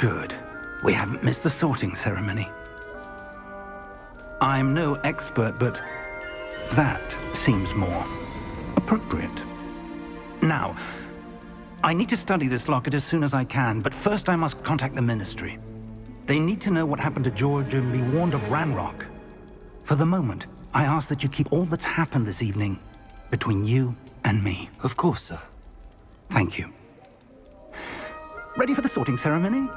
Good. We haven't missed the sorting ceremony. I'm no expert, but that seems more appropriate. Now, I need to study this locket as soon as I can, but first I must contact the Ministry. They need to know what happened to George and be warned of Ranrock. For the moment, I ask that you keep all that's happened this evening between you and me. Of course, sir. Thank you. Ready for the sorting ceremony?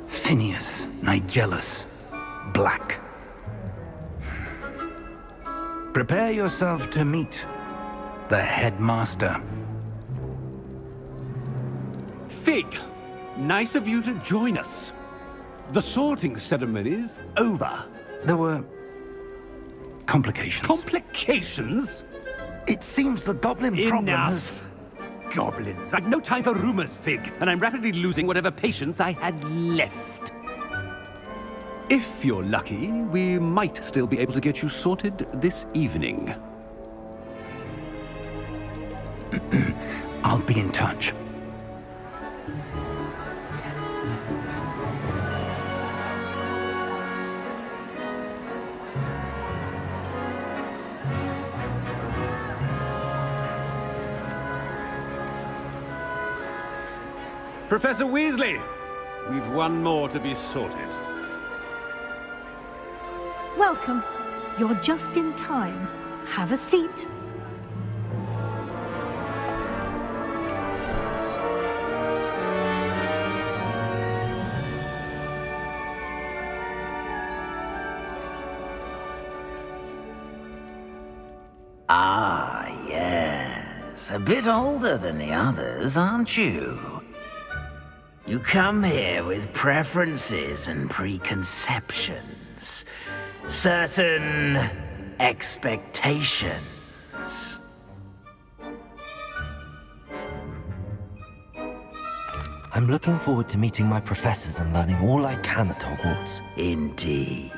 Phineas, Nigellus, Black. Prepare yourself to meet the headmaster. Fig, nice of you to join us. The sorting ceremony's over. There were complications. Complications? It seems the goblin problem has... Enough! Goblins. I've no time for rumors, Fig, and I'm rapidly losing whatever patience I had left. If you're lucky, we might still be able to get you sorted this evening. I'll be in touch. Professor Weasley, we've one more to be sorted. Welcome. You're just in time. Have a seat. Ah, yes. A bit older than the others, aren't you? You come here with preferences and preconceptions. Certain expectations. I'm looking forward to meeting my professors and learning all I can at Hogwarts. Indeed.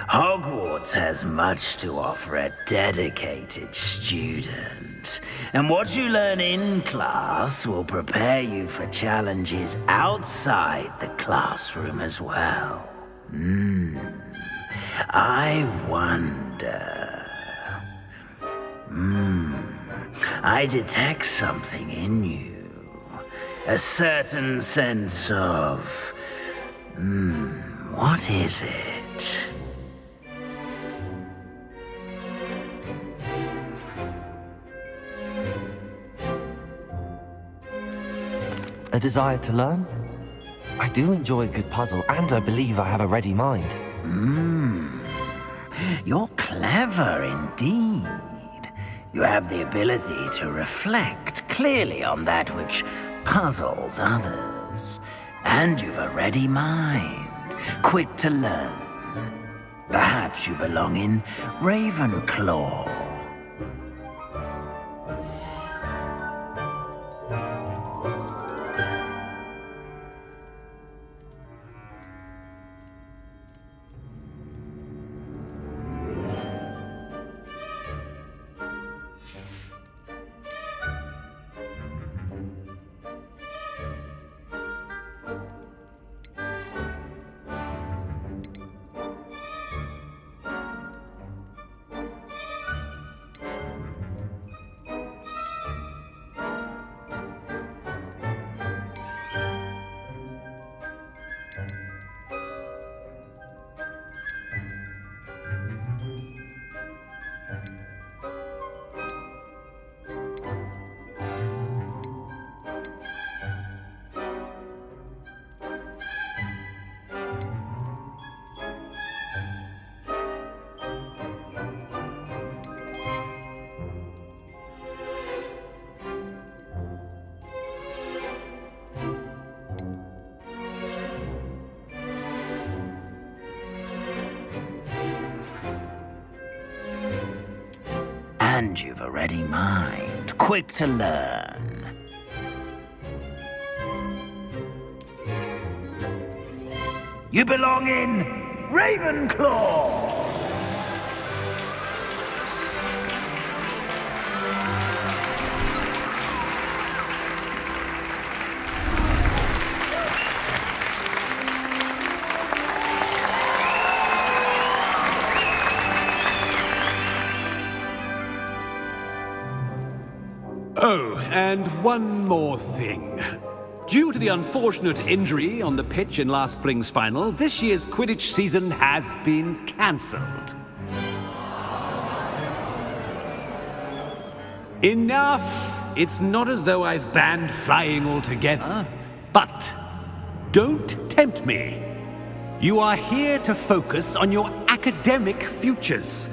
Hogwarts has much to offer a dedicated student. And what you learn in class will prepare you for challenges outside the classroom as well. I wonder... I detect something in you. A certain sense of... what is it? A desire to learn? I do enjoy a good puzzle, and I believe I have a ready mind. You're clever indeed. You have the ability to reflect clearly on that which puzzles others. And you've a ready mind, quick to learn. Perhaps you belong in Ravenclaw. And you've a ready mind, quick to learn. You belong in Ravenclaw! Oh, and one more thing. Due to the unfortunate injury on the pitch in last spring's final, this year's Quidditch season has been cancelled. Enough! It's not as though I've banned flying altogether, but don't tempt me. You are here to focus on your academic futures.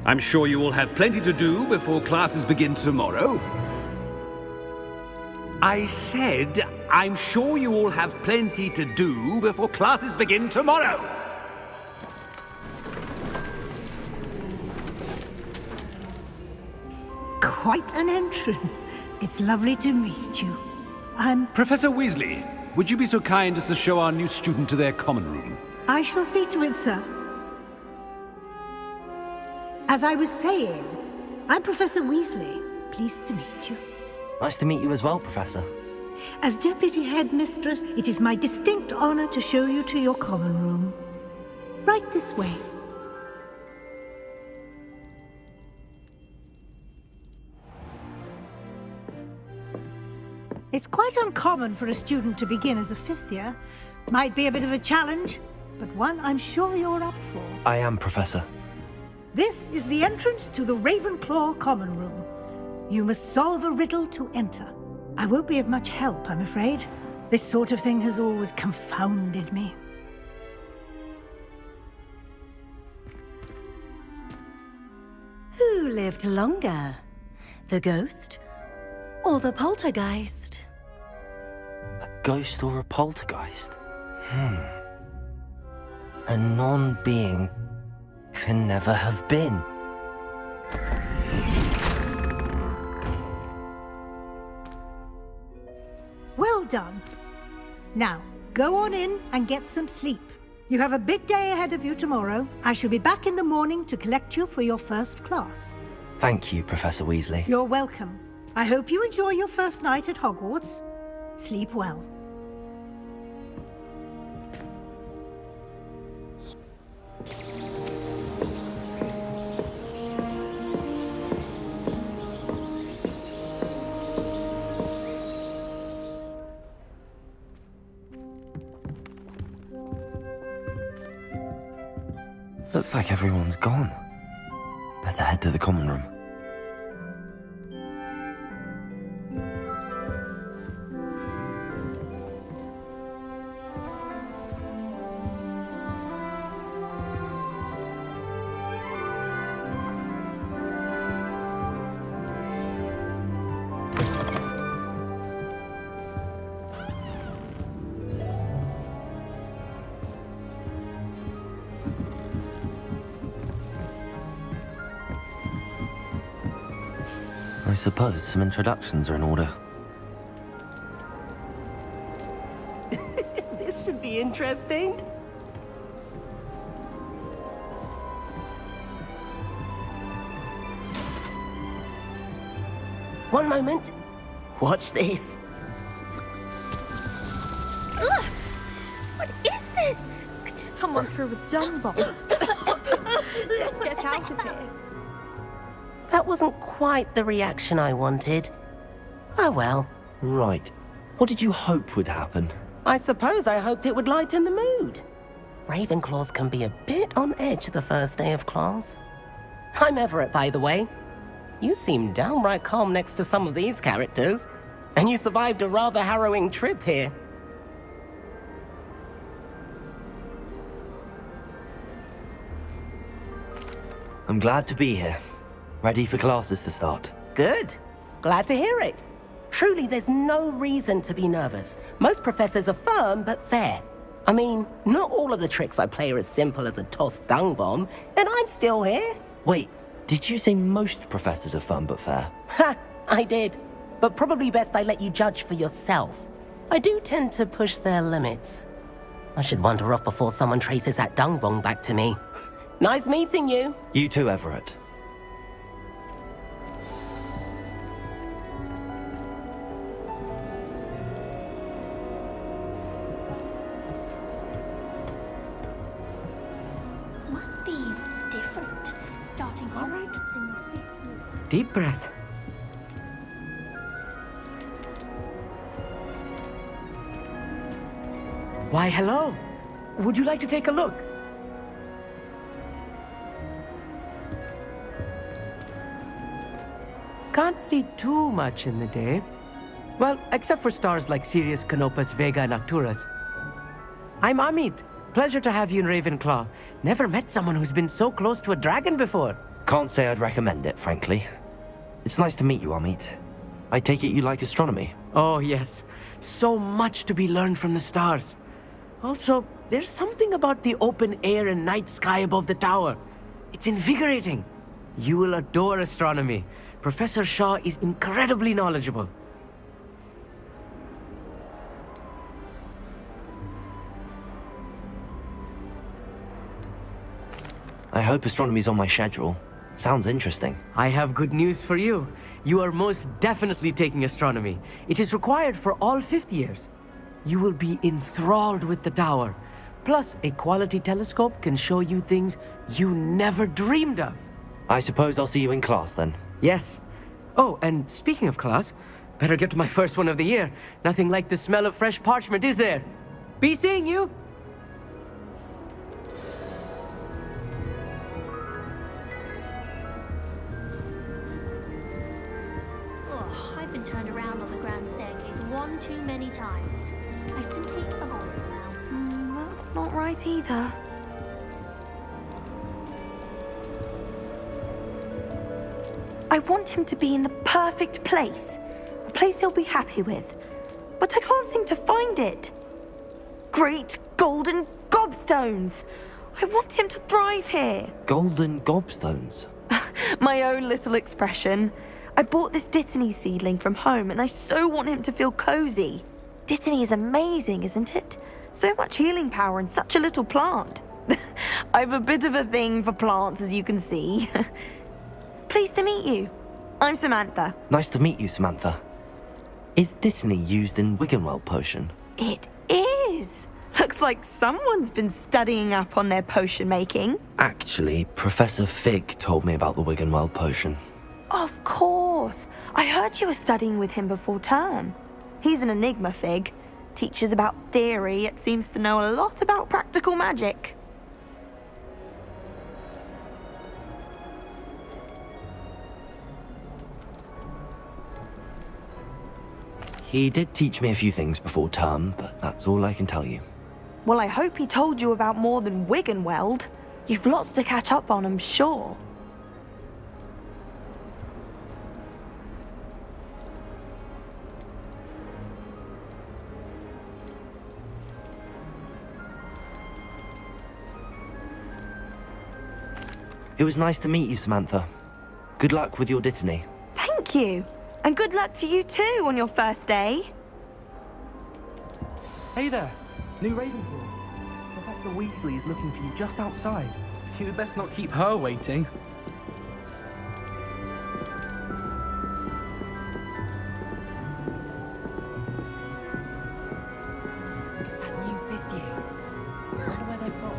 I'm sure you will have plenty to do before classes begin tomorrow. I said, I'm sure you all have plenty to do before classes begin tomorrow. Quite an entrance. It's lovely to meet you. Professor Weasley, would you be so kind as to show our new student to their common room? I shall see to it, sir. As I was saying, I'm Professor Weasley. Pleased to meet you. Nice to meet you as well, Professor. As Deputy Headmistress, it is my distinct honor to show you to your common room. Right this way. It's quite uncommon for a student to begin as a fifth year. Might be a bit of a challenge, but one I'm sure you're up for. I am, Professor. This is the entrance to the Ravenclaw common room. You must solve a riddle to enter. I won't be of much help, I'm afraid. This sort of thing has always confounded me. Who lived longer? The ghost or the poltergeist? A ghost or a poltergeist? A non-being can never have been. Well done. Now, go on in and get some sleep. You have a big day ahead of you tomorrow. I shall be back in the morning to collect you for your first class. Thank you, Professor Weasley. You're welcome. I hope you enjoy your first night at Hogwarts. Sleep well. Looks like everyone's gone. Better head to the common room. I suppose some introductions are in order. This should be interesting. One moment. Watch this. Ugh! What is this? Someone threw a dung bomb. Let's get out of here. That wasn't quite the reaction I wanted. Oh well. Right. What did you hope would happen? I suppose I hoped it would lighten the mood. Ravenclaws can be a bit on edge the first day of class. I'm Everett, by the way. You seem downright calm next to some of these characters, and you survived a rather harrowing trip here. I'm glad to be here. Ready for classes to start. Good. Glad to hear it. Truly, there's no reason to be nervous. Most professors are firm but fair. I mean, not all of the tricks I play are as simple as a tossed dung bomb, and I'm still here. Wait, did you say most professors are fun but fair? Ha! I did, but probably best I let you judge for yourself. I do tend to push their limits. I should wander off before someone traces that dung bong back to me. Nice meeting you. You too, Everett. Must be different. Starting All right. in your fifth year. Deep breath. Why, hello. Would you like to take a look? Can't see too much in the day. Well, except for stars like Sirius, Canopus, Vega, and Arcturus. I'm Amit. Pleasure to have you in Ravenclaw. Never met someone who's been so close to a dragon before. Can't say I'd recommend it, frankly. It's nice to meet you, Amit. I take it you like astronomy. Oh, yes. So much to be learned from the stars. Also, there's something about the open air and night sky above the tower. It's invigorating. You will adore astronomy. Professor Shaw is incredibly knowledgeable. I hope astronomy's on my schedule. Sounds interesting. I have good news for you. You are most definitely taking astronomy. It is required for all fifth years. You will be enthralled with the tower. Plus, a quality telescope can show you things you never dreamed of. I suppose I'll see you in class then. Yes. Oh, and speaking of class, better get to my first one of the year. Nothing like the smell of fresh parchment, is there? Be seeing you! Oh, I've been turned around on the grand staircase one too many times. I simply avoid it now. That's not right either. I want him to be in the perfect place. A place he'll be happy with. But I can't seem to find it. Great golden gobstones! I want him to thrive here. Golden gobstones. My own little expression. I bought this Dittany seedling from home and I so want him to feel cozy. Dittany is amazing, isn't it? So much healing power in such a little plant. I've a bit of a thing for plants, as you can see. Pleased to meet you. I'm Samantha. Nice to meet you, Samantha. Is Dittany used in Wiggenweld potion? It is. Looks like someone's been studying up on their potion making. Actually, Professor Fig told me about the Wiggenweld potion. Of course. I heard you were studying with him before term. He's an enigma, Fig. Teaches about theory, yet seems to know a lot about practical magic. He did teach me a few things before term, but that's all I can tell you. Well, I hope he told you about more than Wiggenweld. You've lots to catch up on, I'm sure. It was nice to meet you, Samantha. Good luck with your Dittany. Thank you. And good luck to you too on your first day. Hey there, new Ravenclaw. Professor Weasley is looking for you just outside. You'd best not keep her waiting. It's that new fifth year. I wonder where they're from.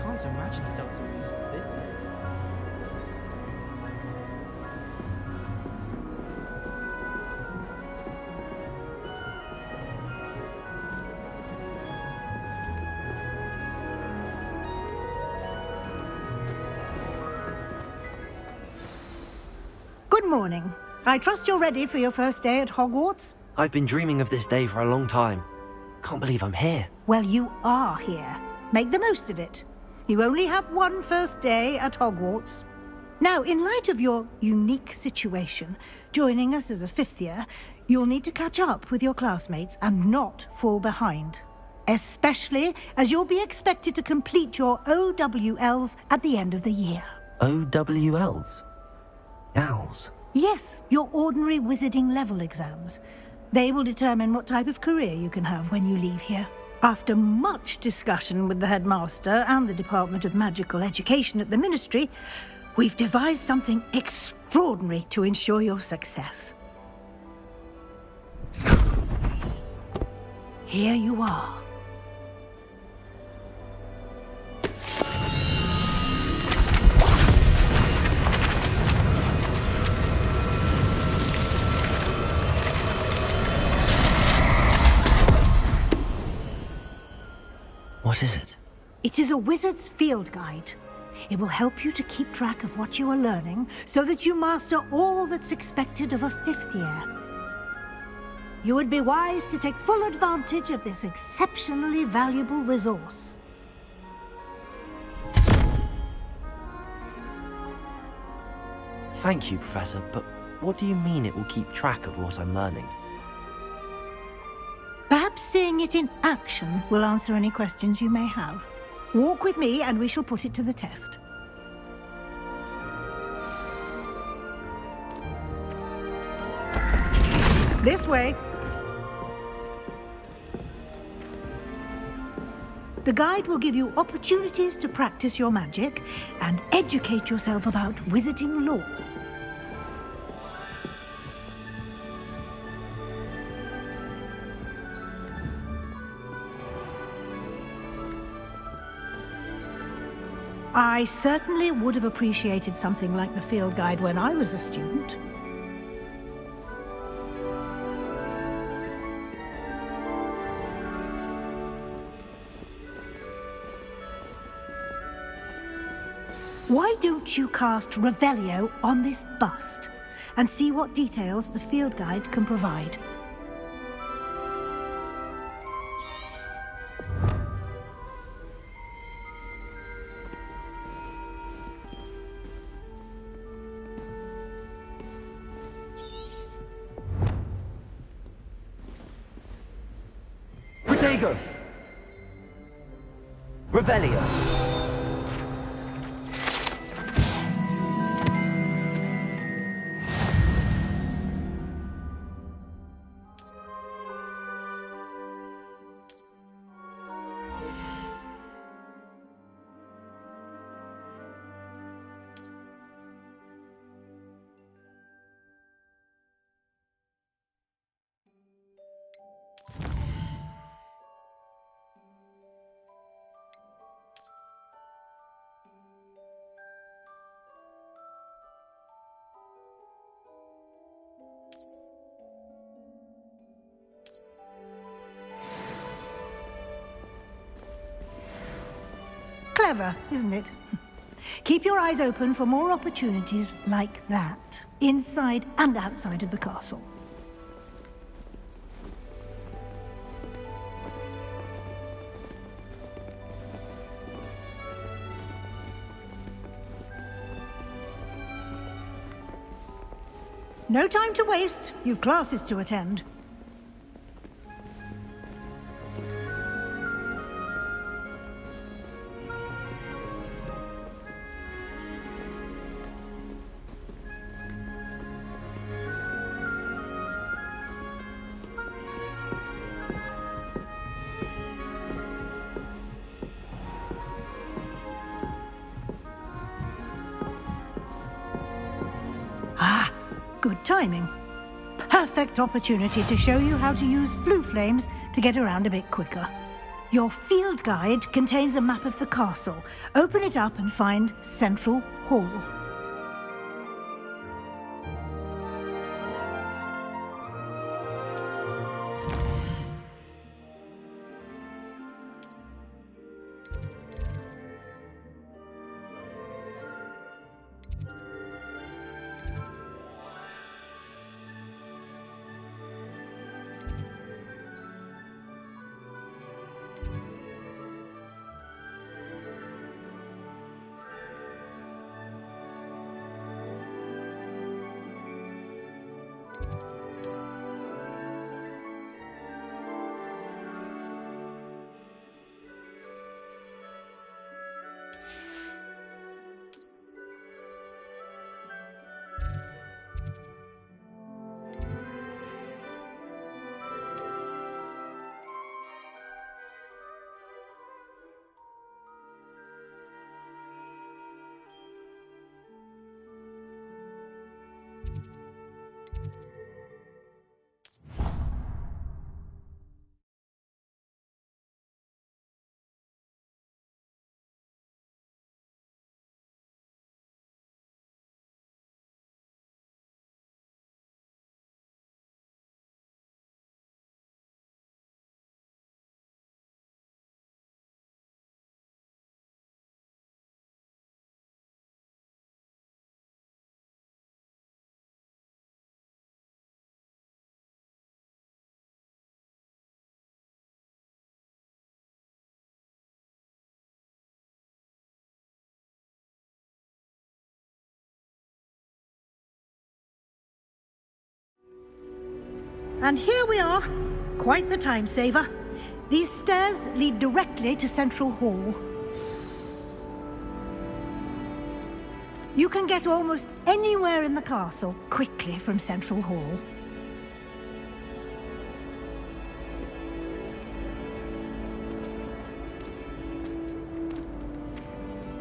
Can't imagine starting news for this. Good morning. I trust you're ready for your first day at Hogwarts? I've been dreaming of this day for a long time. Can't believe I'm here. Well, you are here. Make the most of it. You only have one first day at Hogwarts. Now, in light of your unique situation, joining us as a fifth year, you'll need to catch up with your classmates and not fall behind. Especially as you'll be expected to complete your OWLs at the end of the year. OWLs? Owls. Yes, your ordinary wizarding level exams. They will determine what type of career you can have when you leave here. After much discussion with the headmaster and the Department of Magical Education at the Ministry, we've devised something extraordinary to ensure your success. Here you are. What is it? It is a wizard's field guide. It will help you to keep track of what you are learning so that you master all that's expected of a 5th year. You would be wise to take full advantage of this exceptionally valuable resource. Thank you, Professor, but what do you mean it will keep track of what I'm learning? Perhaps seeing it in action will answer any questions you may have. Walk with me and we shall put it to the test. This way. The guide will give you opportunities to practice your magic and educate yourself about wizarding lore. I certainly would have appreciated something like the field guide when I was a student. Why don't you cast Revelio on this bust and see what details the field guide can provide? Protego! Revelio! Clever, isn't it? Keep your eyes open for more opportunities like that, inside and outside of the castle. No time to waste. You've classes to attend. Ah, good timing. Perfect opportunity to show you how to use flue flames to get around a bit quicker. Your field guide contains a map of the castle. Open it up and find Central Hall. and here we are. Quite the time saver. These stairs lead directly to Central Hall. You can get almost anywhere in the castle quickly from Central Hall.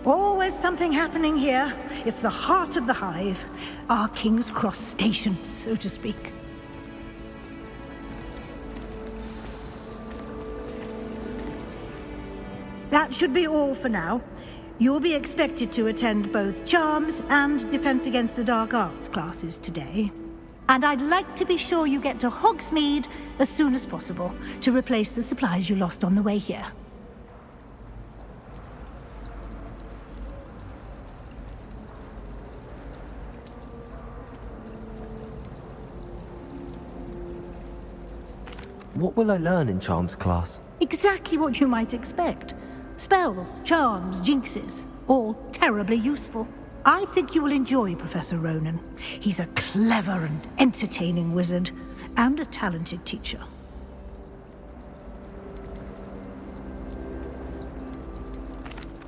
Always something happening here. It's the heart of the hive. Our King's Cross station, so to speak. That should be all for now. You'll be expected to attend both Charms and Defense Against the Dark Arts classes today. And I'd like to be sure you get to Hogsmeade as soon as possible to replace the supplies you lost on the way here. What will I learn in Charms class? Exactly what you might expect. Spells, charms, jinxes, all terribly useful. I think you will enjoy Professor Ronan. He's a clever and entertaining wizard, and a talented teacher.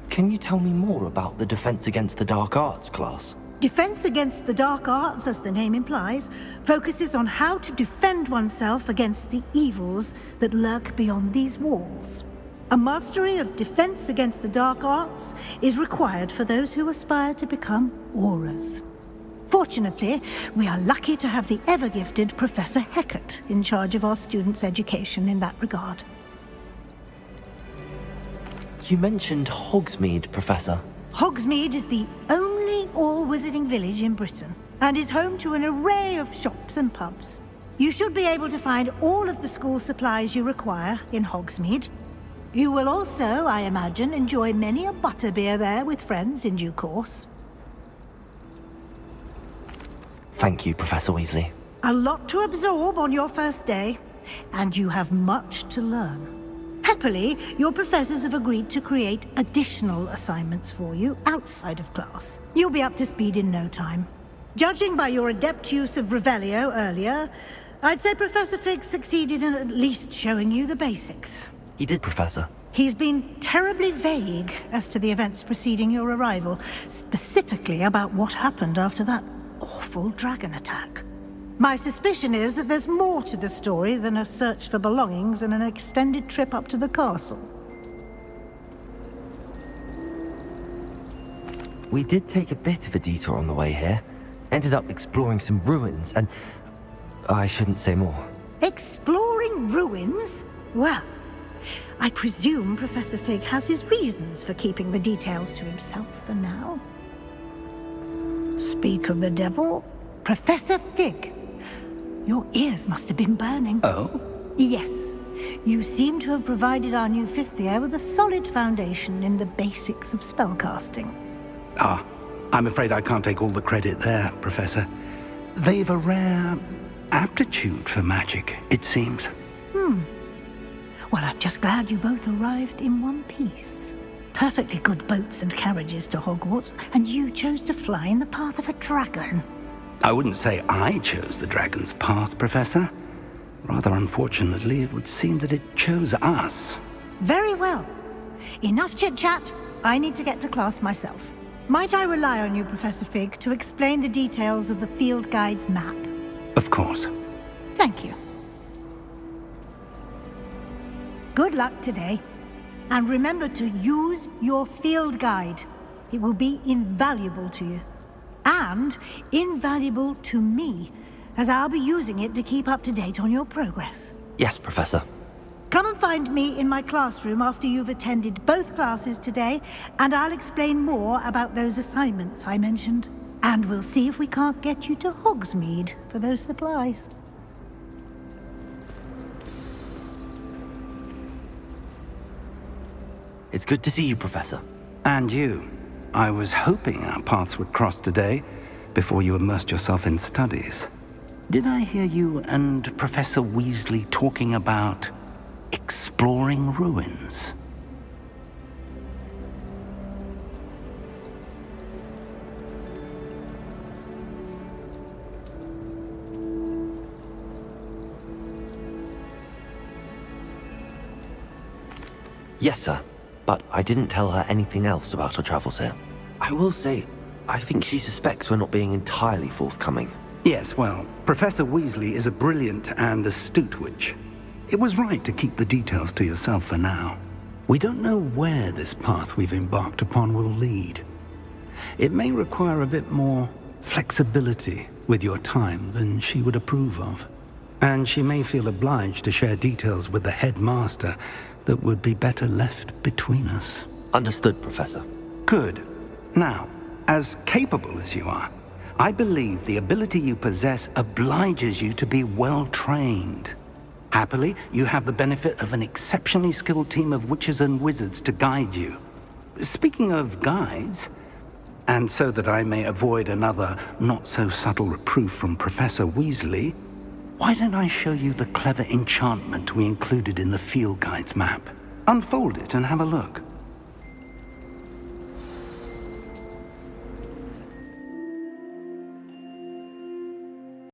Can you tell me more about the Defense Against the Dark Arts class? Defense Against the Dark Arts, as the name implies, focuses on how to defend oneself against the evils that lurk beyond these walls. A mastery of Defense Against the Dark Arts is required for those who aspire to become Auras. Fortunately, we are lucky to have the ever-gifted Professor Hecat in charge of our students' education in that regard. You mentioned Hogsmeade, Professor. Hogsmeade is the only all-wizarding village in Britain, and is home to an array of shops and pubs. You should be able to find all of the school supplies you require in Hogsmeade. You will also, I imagine, enjoy many a butterbeer there with friends in due course. Thank you, Professor Weasley. A lot to absorb on your first day, and you have much to learn. Happily, your professors have agreed to create additional assignments for you outside of class. You'll be up to speed in no time. Judging by your adept use of Revelio earlier, I'd say Professor Fig succeeded in at least showing you the basics. He did, Professor. He's been terribly vague as to the events preceding your arrival, specifically about what happened after that awful dragon attack. My suspicion is that there's more to the story than a search for belongings and an extended trip up to the castle. We did take a bit of a detour on the way here. Ended up exploring some ruins, and I shouldn't say more. Exploring ruins? Well, I presume Professor Fig has his reasons for keeping the details to himself for now. Speak of the devil, Professor Fig. Your ears must have been burning. Oh? Yes. You seem to have provided our new fifth year with a solid foundation in the basics of spellcasting. Ah, I'm afraid I can't take all the credit there, Professor. They've a rare aptitude for magic, it seems. Well, I'm just glad you both arrived in one piece. Perfectly good boats and carriages to Hogwarts, and you chose to fly in the path of a dragon. I wouldn't say I chose the dragon's path, Professor. Rather unfortunately, it would seem that it chose us. Very well. Enough chit-chat. I need to get to class myself. Might I rely on you, Professor Fig, to explain the details of the field guide's map? Of course. Thank you. Good luck today. And remember to use your field guide. It will be invaluable to you. And invaluable to me, as I'll be using it to keep up to date on your progress. Yes, Professor. Come and find me in my classroom after you've attended both classes today, and I'll explain more about those assignments I mentioned. And we'll see if we can't get you to Hogsmeade for those supplies. It's good to see you, Professor. And you. I was hoping our paths would cross today, before you immersed yourself in studies. Did I hear you and Professor Weasley talking about exploring ruins? Yes, sir. But I didn't tell her anything else about her travels here. I will say, I think she suspects we're not being entirely forthcoming. Yes, well, Professor Weasley is a brilliant and astute witch. It was right to keep the details to yourself for now. We don't know where this path we've embarked upon will lead. It may require a bit more flexibility with your time than she would approve of. And she may feel obliged to share details with the headmaster that would be better left between us. Understood, Professor. Good. Now, as capable as you are, I believe the ability you possess obliges you to be well trained. Happily, you have the benefit of an exceptionally skilled team of witches and wizards to guide you. Speaking of guides, and so that I may avoid another not-so-subtle reproof from Professor Weasley, why don't I show you the clever enchantment we included in the field guide's map? Unfold it and have a look.